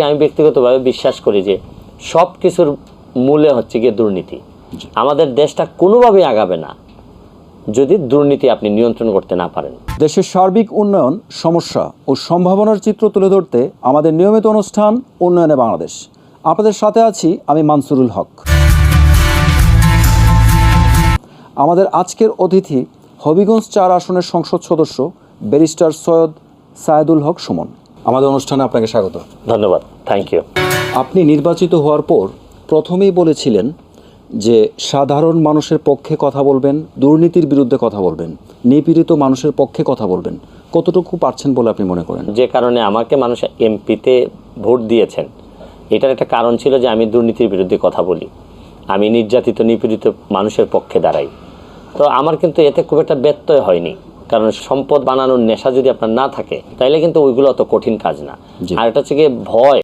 আমি ব্যক্তিগতভাবে বিশ্বাস করি যে সব কিছুর মূলে হচ্ছে গিয়ে দুর্নীতি। আমাদের দেশটা কোনোভাবেই আগাবে না যদি দুর্নীতি আপনি নিয়ন্ত্রণ করতে না পারেন। দেশের সার্বিক উন্নয়ন, সমস্যা ও সম্ভাবনার চিত্র তুলে ধরতে আমাদের নিয়মিত অনুষ্ঠান উন্নয়নে বাংলাদেশ। আপনাদের সাথে আছি আমি মানসুরুল হক। আমাদের আজকের অতিথি হবিগঞ্জ ৪ আসনের সংসদ সদস্য ব্যারিস্টার সৈয়দ সায়েদুল হক সুমন। আমাদের অনুষ্ঠানে আপনাকে স্বাগত। ধন্যবাদ, থ্যাংক ইউ। আপনি নির্বাচিত হওয়ার পর প্রথমেই বলেছিলেন যে সাধারণ মানুষের পক্ষে কথা বলবেন, দুর্নীতির বিরুদ্ধে কথা বলবেন, নিপীড়িত মানুষের পক্ষে কথা বলবেন। কতটুকু পারছেন বলে আপনি মনে করেন? যে কারণে আমাকে মানুষ এমপিতে ভোট দিয়েছেন, এটার একটা কারণ ছিল যে আমি দুর্নীতির বিরুদ্ধে কথা বলি, আমি নির্যাতিত নিপীড়িত মানুষের পক্ষে দাঁড়াই। তো আমার কিন্তু এতে খুব একটা ব্যত্যয় হয়নি, কারণ সম্পদ বানানোর নেশা যদি আপনার না থাকে তাইলে কিন্তু ওইগুলো অত কঠিন কাজ না। আর এটা হচ্ছে গিয়ে ভয়।